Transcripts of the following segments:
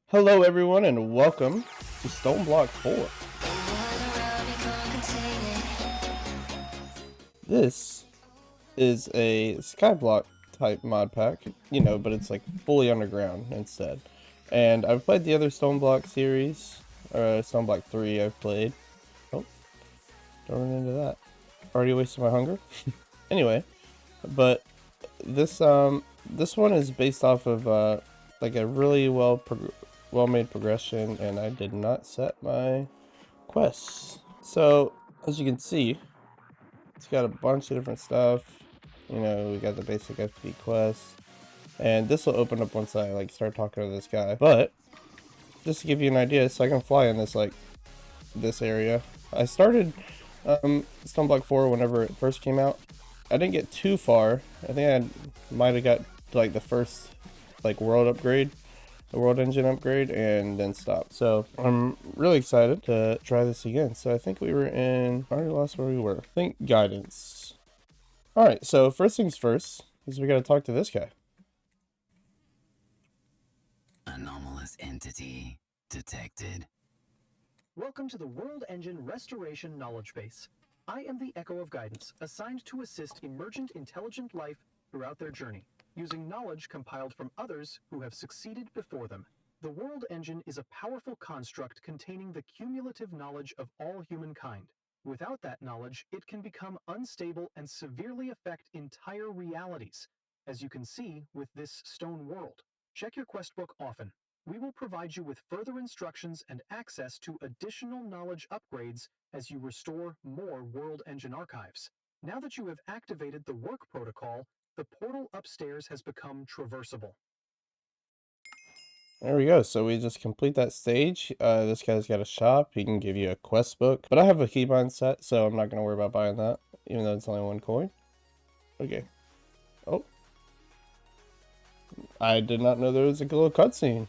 Hello everyone and welcome to Stoneblock 4. This is a skyblock type mod pack, but it's like fully underground instead. And I've played the other Stoneblock series, or Stoneblock 3 I've played. Oh, don't run into that. Already wasted my hunger. Anyway, but this one is based off of like a really well-made progression, and I did not set my quests. So as you can see, it's got a bunch of different stuff. We got the basic FTP quests, and this will open up once I start talking to this guy. But just to give you an idea, so I can fly in this area. I started Stoneblock 4 whenever it first came out. I didn't get too far. I think I might have got to the first world upgrade, the world engine upgrade, and then stopped. So I'm really excited to try this again. So I think we were I already lost where we were. I think guidance. Alright, so first things first is we gotta talk to this guy. Anomalous entity detected. Welcome to the World Engine Restoration Knowledge Base. I am the Echo of Guidance, assigned to assist emergent intelligent life throughout their journey, using knowledge compiled from others who have succeeded before them. The World Engine is a powerful construct containing the cumulative knowledge of all humankind. Without that knowledge, it can become unstable and severely affect entire realities, as you can see with this stone world. Check your quest book often. We will provide you with further instructions and access to additional knowledge upgrades as you restore more World Engine archives. Now that you have activated the work protocol, the portal upstairs has become traversable. There we go. So we just complete that stage. This guy's got a shop. He can give you a quest book. But I have a keybind set, so I'm not going to worry about buying that, even though it's only 1 coin. Okay. Oh. I did not know there was a little cutscene.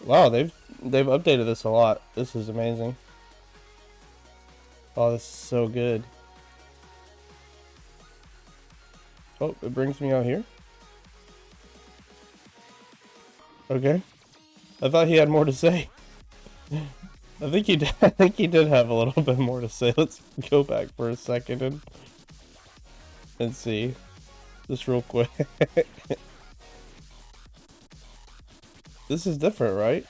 Wow, they've updated this a lot. This is amazing. Oh, this is so good. Oh, it brings me out here. Okay. I thought he had more to say. I think he did. I think he did have a little bit more to say. Let's go back for a second and see. Just real quick. This is different, right?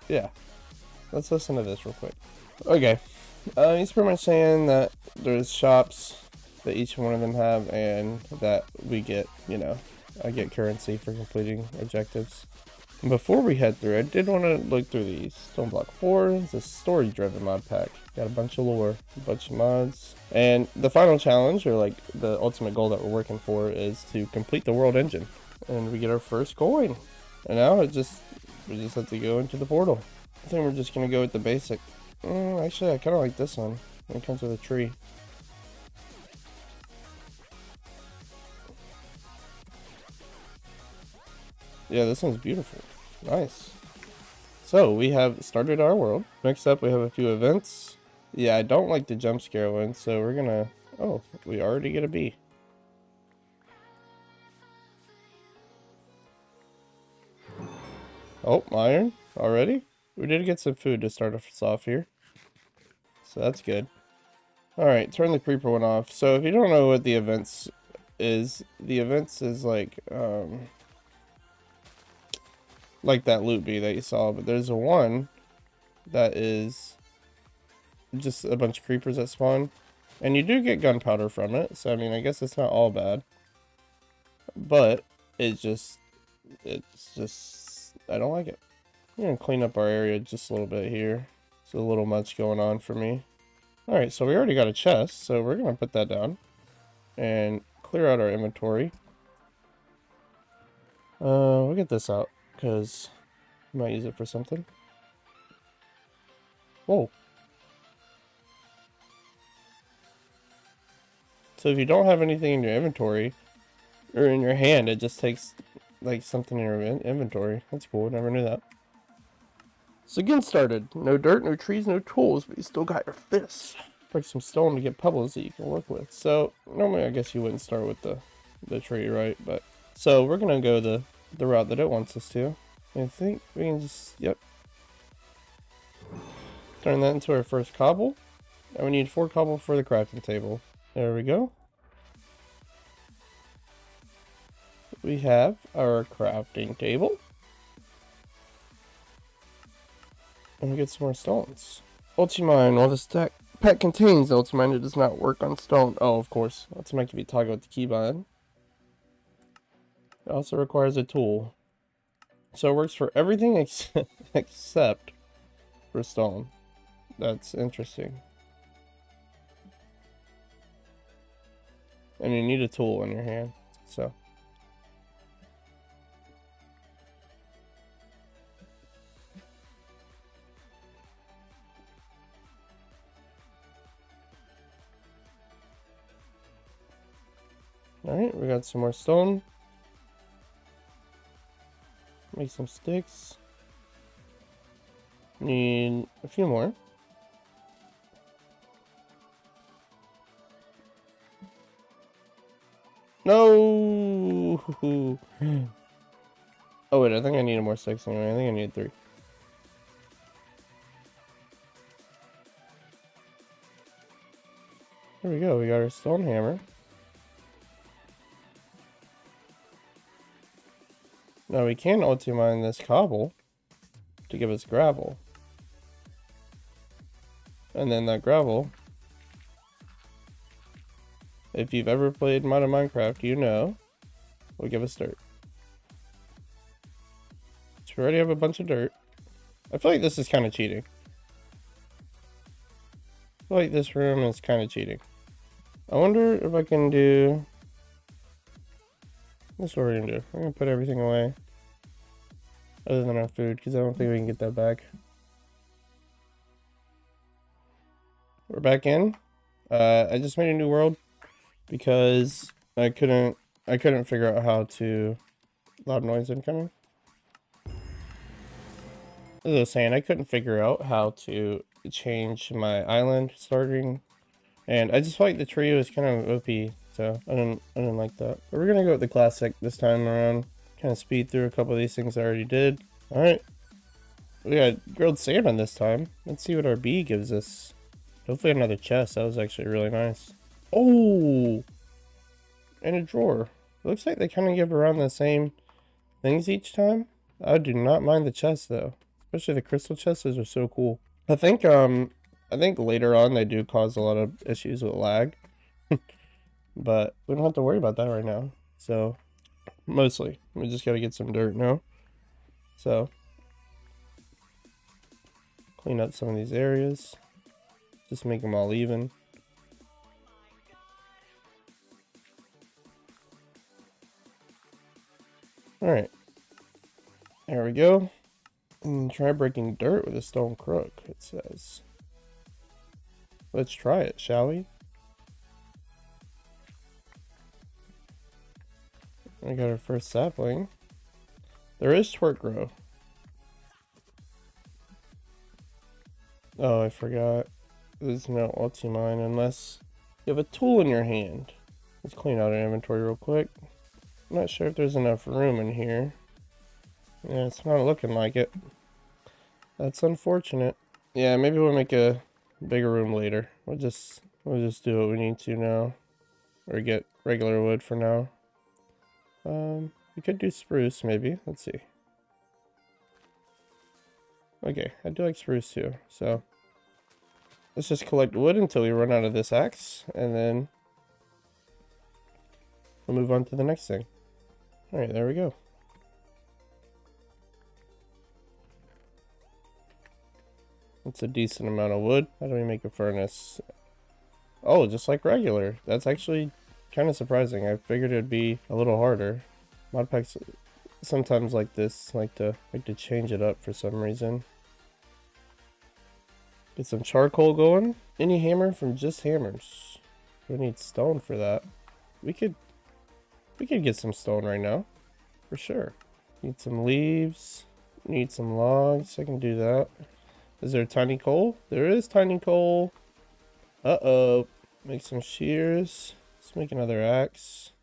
Yeah. Let's listen to this real quick. Okay. He's pretty much saying that there's shops that each one of them have, and that we get, I get currency for completing objectives. And before we head through, I did want to look through these. Stoneblock 4 is a story-driven mod pack. Got a bunch of lore, a bunch of mods. And the final challenge, or the ultimate goal that we're working for, is to complete the world engine. And we get our first coin. And now we just have to go into the portal. I think we're just going to go with the basic. Actually, I kind of like this one. When it comes with a tree. Yeah, this one's beautiful. Nice. So, we have started our world. Next up, we have a few events. Yeah, I don't like the jump scare one, so we're gonna... Oh, we already get a B. Oh, iron? Already? We did get some food to start us off here. So that's good. Alright, turn the creeper one off. So, if you don't know what the events is like that loot bee that you saw, but there's one that is just a bunch of creepers that spawn, and you do get gunpowder from it, so I mean, I guess it's not all bad, but it's just I don't like it. I'm gonna clean up our area just a little bit here. It's a little much going on for me. Alright, so we already got a chest, so we're gonna put that down and clear out our inventory. We'll get this out because I might use it for something. Whoa. So if you don't have anything in your inventory, or in your hand, it just takes something in your inventory. That's cool, never knew that. So getting started. No dirt, no trees, no tools, but you still got your fists. Break some stone to get pebbles that you can work with. So normally I guess you wouldn't start with the tree, right? But so we're gonna go the the route that it wants us to. I think we can just, yep. Turn that into our first cobble. And we need 4 cobble for the crafting table. There we go. We have our crafting table. And we get some more stones. Ultimine, while the stack pack contains Ultimine, it does not work on stone. Oh, of course. Ultimine can be toggled with the keybind. It also requires a tool. So it works for everything except for stone. That's interesting. And you need a tool in your hand, so. Alright, we got some more stone. Make some sticks. Need a few more. No! Oh wait, I think I needed more sticks anyway. I think I needed 3. There we go, we got our stone hammer. Now we can ultimine this cobble to give us gravel. And then that gravel, if you've ever played modern Minecraft, you know, will give us dirt. So we already have a bunch of dirt. I feel like this is kind of cheating. I feel like this room is kind of cheating. I wonder if I can do... That's what we're gonna do. We're gonna put everything away. Other than our food, because I don't think we can get that back. We're back in. I just made a new world because I couldn't figure out how to... Loud noise incoming. As I was saying, I couldn't figure out how to change my island starting, and I just felt like the trio is kind of OP, so I didn't like that. But we're gonna go with the classic this time around. Kind of speed through a couple of these things I already did. All right, we got grilled salmon this time. Let's see what our bee gives us. Hopefully another chest. That was actually really nice. Oh, and a drawer. Looks like they kind of give around the same things each time. I do not mind the chest though. Especially the crystal chests, those are so cool. I think later on they do cause a lot of issues with lag. But we don't have to worry about that right now. So mostly. We just gotta get some dirt now. So clean up some of these areas. Just make them all even. Alright. There we go. And try breaking dirt with a stone crook, it says. Let's try it, shall we? We got our first sapling. There is twerk grow. Oh, I forgot. There's no ultimine unless you have a tool in your hand. Let's clean out our inventory real quick. I'm not sure if there's enough room in here. Yeah, it's not looking like it. That's unfortunate. Yeah, maybe we'll make a bigger room later. We'll just do what we need to now. Or get regular wood for now. We could do spruce maybe. Let's see. Okay, I do like spruce too. So let's just collect wood until we run out of this axe, and then we'll move on to the next thing. Alright, there we go. That's a decent amount of wood. How do we make a furnace? Oh, just like regular. That's actually kind of surprising. I figured it'd be a little harder. Mod packs sometimes like this like to change it up for some reason. Get some charcoal going. Any hammer from just hammers. We need stone for that. We could get some stone right now, for sure. Need some leaves. Need some logs. I can do that. Is there tiny coal? There is tiny coal. Uh-oh. Make some shears. Let's make another axe.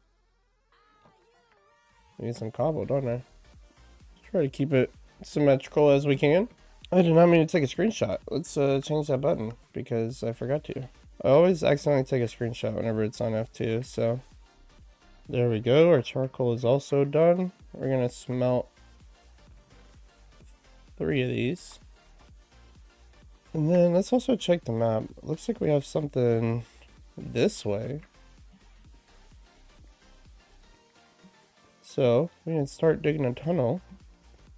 Need some cobble, don't I? Try to keep it symmetrical as we can. I did not mean to take a screenshot. Let's change that button because I forgot to. I always accidentally take a screenshot whenever it's on F2, so there we go. Our charcoal is also done. We're gonna smelt 3 of these. And then let's also check the map. Looks like we have something this way. So we can start digging a tunnel,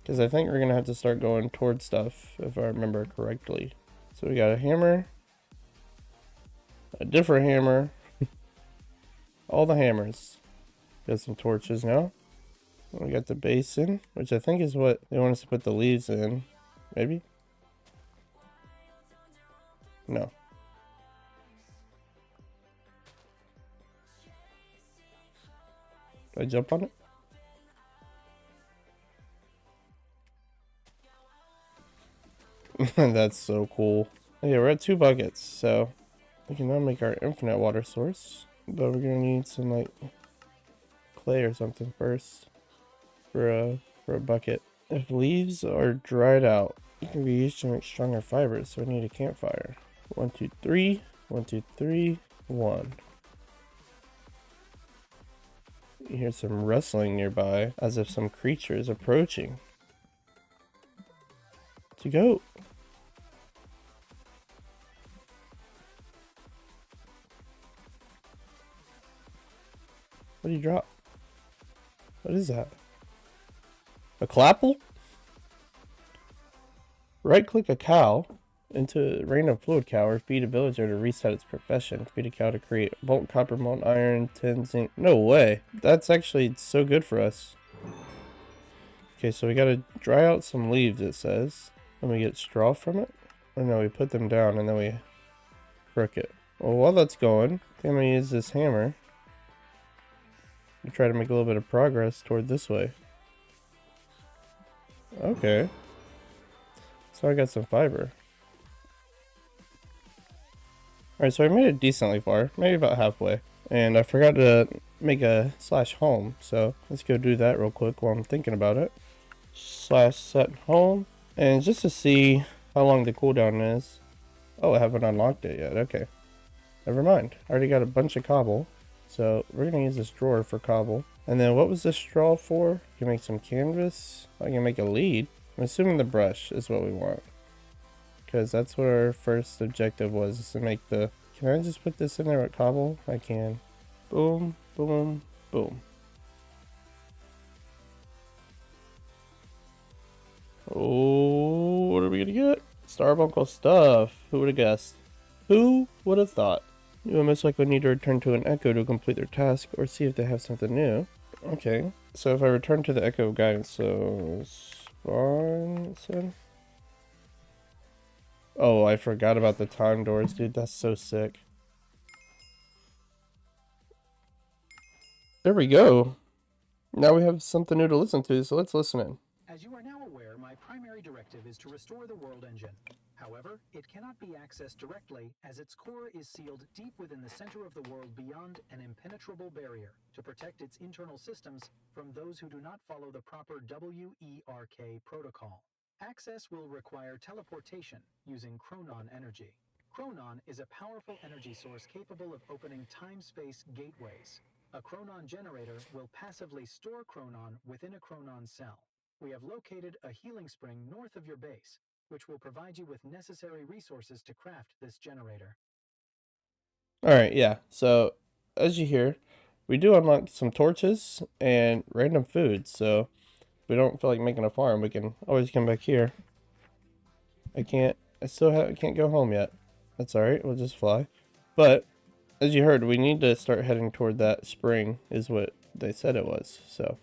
because I think we're gonna have to start going towards stuff if I remember correctly. So we got a hammer, a different hammer, all the hammers. Got some torches now. We got the basin, which I think is what they want us to put the leaves in. Maybe? No. Did I jump on it? That's so cool. Yeah, we're at 2 buckets, so we can now make our infinite water source. But we're gonna need some like clay or something first for a bucket. If leaves are dried out, it can be used to make stronger fibers, so we need a campfire. 1, 2, 3. 1, 2, 3. 1. You hear some rustling nearby, as if some creature is approaching. To go. What did you drop? What is that? A clapple? Right-click a cow into random fluid cow or feed a villager to reset its profession. Feed a cow to create molten copper, molten iron, tin, zinc. No way. That's actually so good for us. Okay, so we gotta dry out some leaves, it says. And we get straw from it? Or no, we put them down and then we crook it. Well, while that's going, I'm gonna use this hammer to try to make a little bit of progress toward this way. Okay. So I got some fiber. Alright, so I made it decently far, maybe about halfway. And I forgot to make a /home, so let's go do that real quick while I'm thinking about it. /set home. And just to see how long the cooldown is. Oh, I haven't unlocked it yet, okay. Never mind, I already got a bunch of cobble. So we're gonna use this drawer for cobble. And then what was this straw for? You can make some canvas. I can make a lead. I'm assuming the brush is what we want, because that's what our first objective was, is to make the... Can I just put this in there with cobble? I can. Boom, boom, boom. Oh, what are we gonna get? Starbuncle stuff. Who would have guessed? Who would have thought? You will most likely need to return to an echo to complete their task or see if they have something new. Okay, so if I return to the echo of guidance, so spawn, it said. Oh, I forgot about the time doors, dude. That's so sick. There we go. Now we have something new to listen to, so let's listen in. As you are now aware, my primary directive is to restore the world engine. However, it cannot be accessed directly, as its core is sealed deep within the center of the world beyond an impenetrable barrier to protect its internal systems from those who do not follow the proper WERK protocol. Access will require teleportation using chronon energy. Chronon is a powerful energy source capable of opening time-space gateways. A chronon generator will passively store chronon within a chronon cell. We have located a healing spring north of your base, which will provide you with necessary resources to craft this generator. Alright, yeah. So, as you hear, we do unlock some torches and random food, so if we don't feel like making a farm, we can always come back here. I can't go home yet. That's alright, we'll just fly. But, as you heard, we need to start heading toward that spring, is what they said it was, so.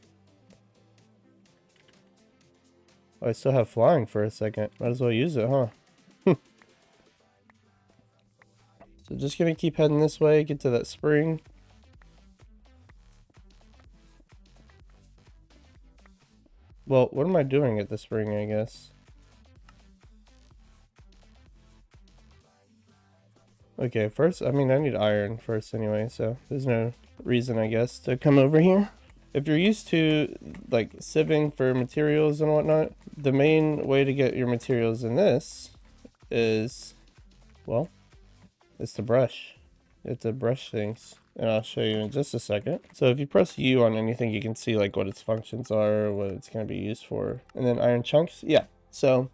Oh, I still have flying for a second. Might as well use it, huh? So just gonna keep heading this way, get to that spring. Well, what am I doing at the spring, I guess? Okay, first, I mean, I need iron first anyway, so there's no reason, I guess, to come over here. if you're used to like sieving for materials and whatnot, the main way to get your materials in this is, well, it's to brush. You have to brush things, and I'll show you in just a second. So if you press U on anything, you can see like what its functions are, what it's going to be used for. And then iron chunks, yeah. So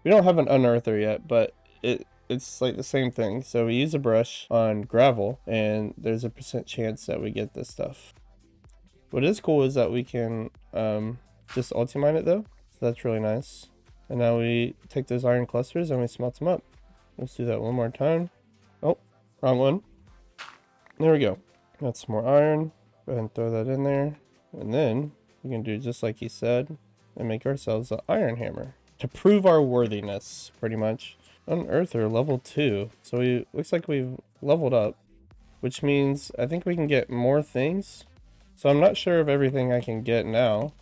we don't have an unearther yet, but it's like the same thing. So we use a brush on gravel, and there's a % chance that we get this stuff. What is cool is that we can just ultimine it though, so that's really nice. And now we take those iron clusters and we smelt them up. Let's do that one more time. Oh, wrong one. There we go. Got some more iron. Go ahead and throw that in there. And then we can do just like he said and make ourselves an iron hammer to prove our worthiness, pretty much. Unearther level 2. So looks like we've leveled up, which means I think we can get more things. So I'm not sure of everything I can get now,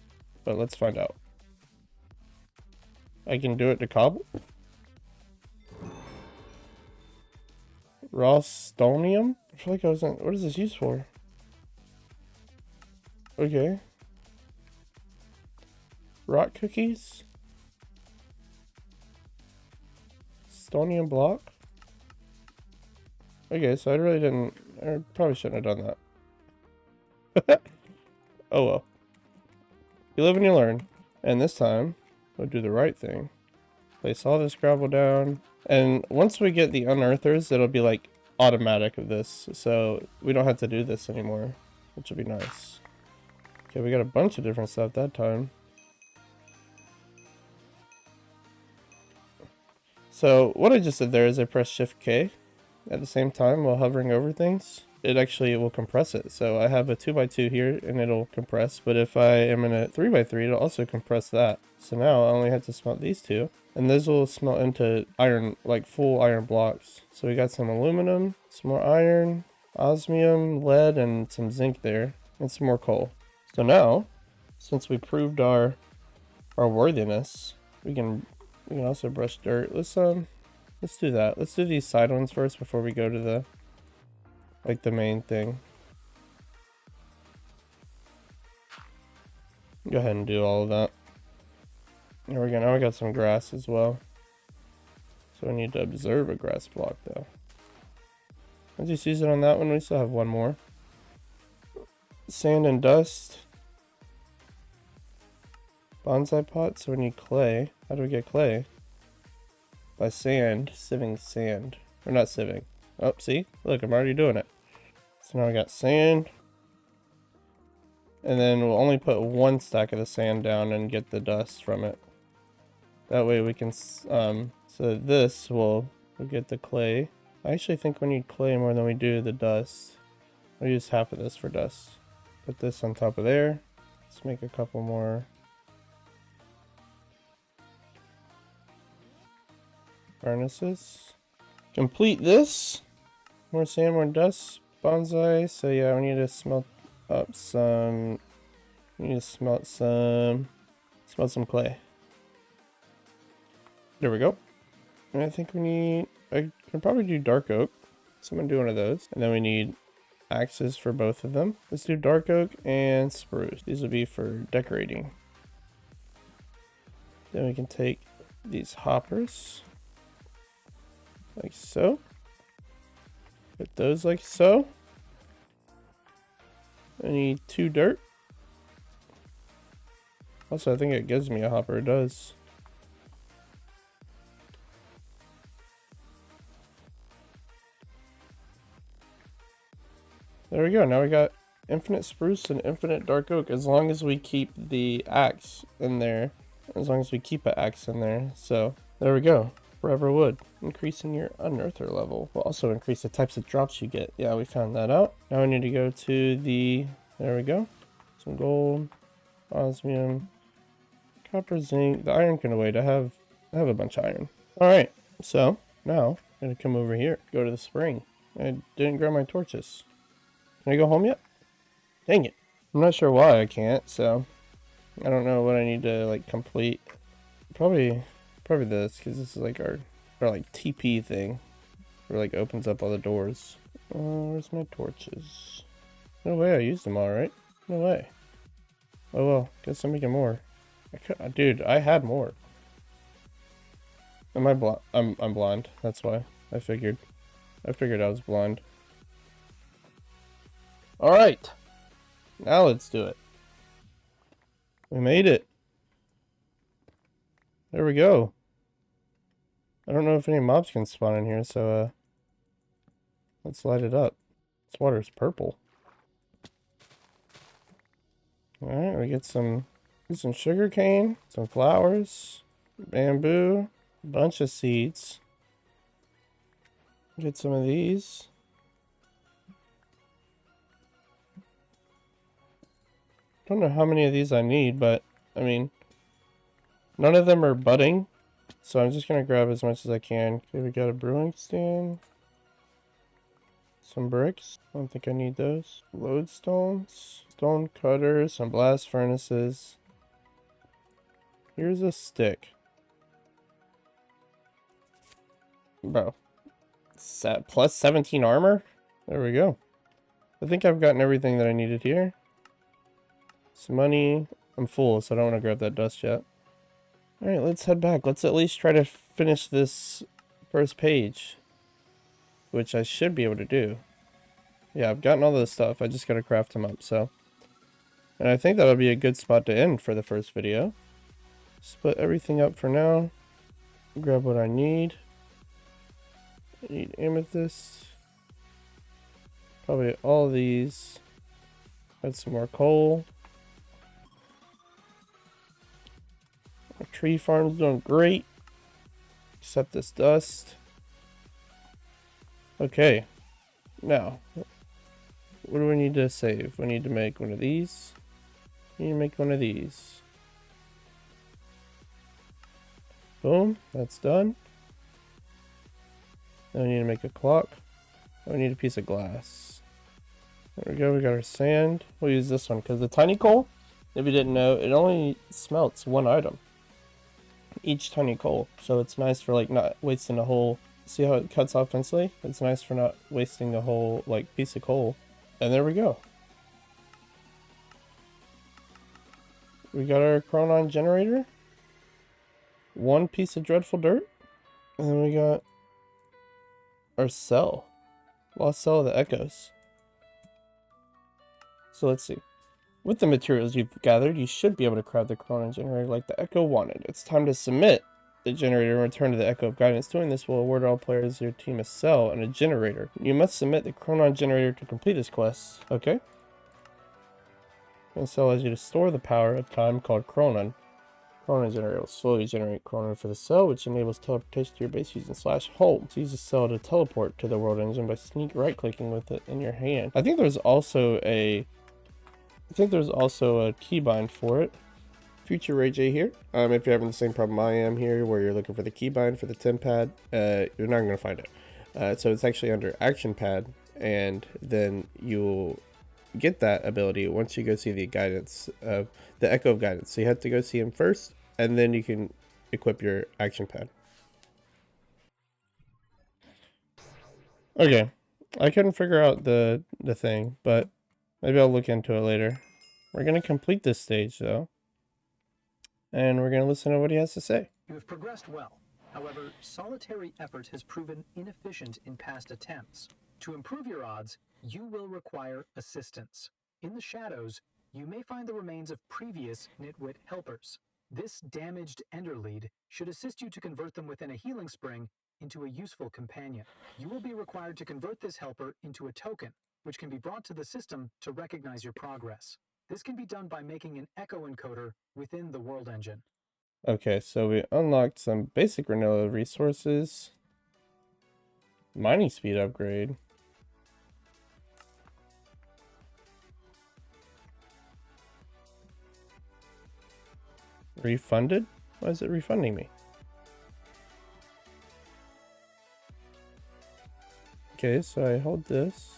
but let's find out. I can do it to cobble. Raw stonium? I feel like I wasn't. What is this used for? Okay. Rock cookies? Stonium block? Okay, so I probably shouldn't have done that. Oh well. You live and you learn. And this time, we'll do the right thing. Place all this gravel down. And once we get the unearthers, it'll be like automatic of this. So we don't have to do this anymore, which will be nice. Okay, we got a bunch of different stuff that time. So what I just did there is I pressed Shift K at the same time while hovering over things. It actually will compress it. So I have a 2x2 here and it'll compress, but if I am in a 3x3, it'll also compress that. So now I only have to smelt these two, and those will smelt into iron, like full iron blocks. So we got some aluminum, some more iron, osmium, lead, and some zinc there, and some more coal. So now, since we proved our worthiness, we can also brush dirt. Let's do that. Let's do these side ones first before we go to the main thing. Go ahead and do all of that. There we go. Now we got some grass as well. So we need to observe a grass block though. Let's just use it on that one. We still have one more. Sand and dust. Bonsai pot. So we need clay. How do we get clay? By sand. Sieving sand. Or not sieving. Oh, see? Look, I'm already doing it. So now we got sand. And then we'll only put one stack of the sand down and get the dust from it. That way we can, so this we'll get the clay. I actually think we need clay more than we do the dust. I'll use half of this for dust. Put this on top of there. Let's make a couple more furnaces. Complete this. More sand, more dust, bonsai. So yeah, we need to smelt up some. We need to smelt some clay. There we go. And I think I can probably do dark oak. So I'm gonna do one of those. And then we need axes for both of them. Let's do dark oak and spruce. These will be for decorating. Then we can take these hoppers. Like so. Put those like so. I need 2 dirt. Also, I think it gives me a hopper. It does. There we go. Now we got infinite spruce and infinite dark oak, as long as we keep the axe in there. As long as we keep an axe in there. So there we go. Forever wood. Increasing your unearther level will also increase the types of drops you get. Yeah, we found that out. Now we need to go to the, there we go. Some gold, osmium, copper, zinc. The iron can wait. I have a bunch of iron. Alright, so now I'm gonna come over here, go to the spring. I didn't grab my torches. Can I go home yet? Dang it. I'm not sure why I can't, so I don't know what I need to like complete. Probably this, because this is like our like TP thing, where like opens up all the doors. Where's my torches? No way I used them all, right? No way. Oh well, guess I'm making more. Dude, I had more. Am I blind? I'm blind. That's why. I figured I was blind. All right. Now let's do it. We made it. There we go. I don't know if any mobs can spawn in here, so let's light it up. This water's purple. All right, we get some sugar cane, some flowers, bamboo, a bunch of seeds. Get some of these. Don't know how many of these I need, but I mean, none of them are budding, so I'm just gonna grab as much as I can. Okay, we got a brewing stand, some bricks. I don't think I need those. Lodestones, stone cutters, some blast furnaces. Here's a stick. Bro, plus 17 armor? There we go. I think I've gotten everything that I needed here. Some money. I'm full, so I don't want to grab that dust yet. Alright, let's head back. Let's at least try to finish this first page, which I should be able to do. Yeah, I've gotten all this stuff. I just got to craft them up, so. And I think that'll be a good spot to end for the first video. Split everything up for now. Grab what I need. I need amethyst. Probably all these. Add some more coal. Our tree farm's doing great. Except this dust. Okay. Now, what do we need to save? We need to make one of these. We need to make one of these. Boom. That's done. Now we need to make a clock. Now we need a piece of glass. There we go. We got our sand. We'll use this one because the tiny coal, if you didn't know, it only smelts one item. Each tiny coal. So it's nice for like not wasting a whole. See how it cuts off instantly? It's nice for not wasting the whole like piece of coal. And there we go. We got our chronon generator. One piece of dreadful dirt. And then we got our cell. Lost cell of the echoes. So let's see. With the materials you've gathered, you should be able to craft the chronon generator like the echo wanted. It's time to submit the generator and return to the Echo of Guidance. Doing this will award all players your team a cell and a generator. You must submit the chronon generator to complete this quest. Okay. And cell allows you to store the power of time called chronon. Chronon generator will slowly generate chronon for the cell, which enables teleportation to your base using /home. So use the cell to teleport to the world engine by sneak right-clicking with it in your hand. I think there's also a keybind for it. Future RayeJaye here. If you're having the same problem I am here, where you're looking for the keybind for the TemPad, you're not going to find it. So it's actually under Action Pad, and then you'll get that ability once you go see the guidance of the Echo of Guidance. So you have to go see him first, and then you can equip your Action Pad. Okay, I couldn't figure out the thing, but maybe I'll look into it later. We're going to complete this stage though, and we're going to listen to what he has to say. You have progressed well. However, solitary effort has proven inefficient in past attempts. To improve your odds, you will require assistance. In the shadows, you may find the remains of previous Nitwit helpers. This damaged Enderlead should assist you to convert them within a healing spring into a useful companion. You will be required to convert this helper into a token, which can be brought to the system to recognize your progress. This can be done by making an echo encoder within the world engine. Okay, so we unlocked some basic vanilla resources. Mining speed upgrade. Refunded? Why is it refunding me? Okay, so I hold this.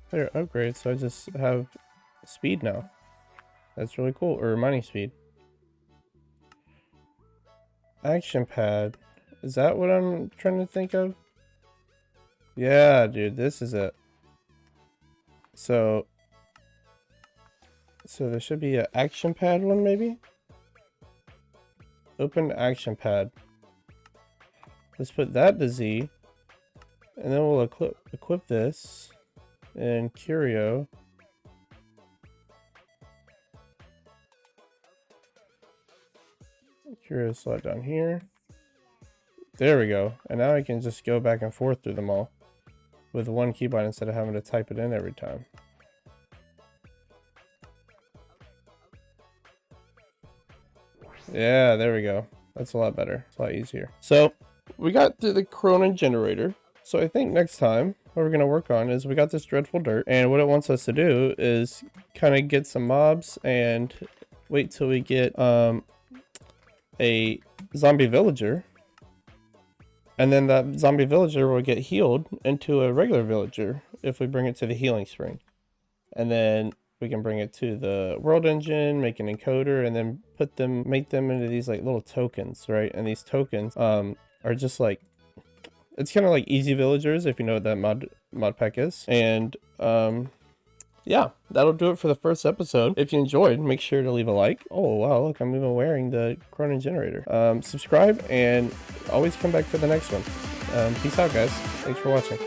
There, upgrade, so I just have speed now. That's really cool, or mining speed. Action pad. Is that what I'm trying to think of? Yeah, dude, this is it. So there should be an action pad one, maybe? Open action pad. Let's put that to Z. And then we'll equip this in Curio. Curio slot down here. There we go. And now I can just go back and forth through them all with one keybind instead of having to type it in every time. Yeah, there we go. That's a lot better. It's a lot easier. So we got through the chronon generator. So I think next time what we're going to work on is we got this dreadful dirt, and what it wants us to do is kind of get some mobs and wait till we get a zombie villager, and then that zombie villager will get healed into a regular villager if we bring it to the healing spring. And then we can bring it to the world engine, make an encoder, and then make them into these like little tokens, right? And these tokens are just like, it's kind of like easy villagers, if you know what that mod pack is. And yeah, that'll do it for the first episode. If you enjoyed, make sure to leave a like. Oh wow, look, I'm even wearing the chronon generator. Subscribe and always come back for the next one. Peace out, guys. Thanks for watching.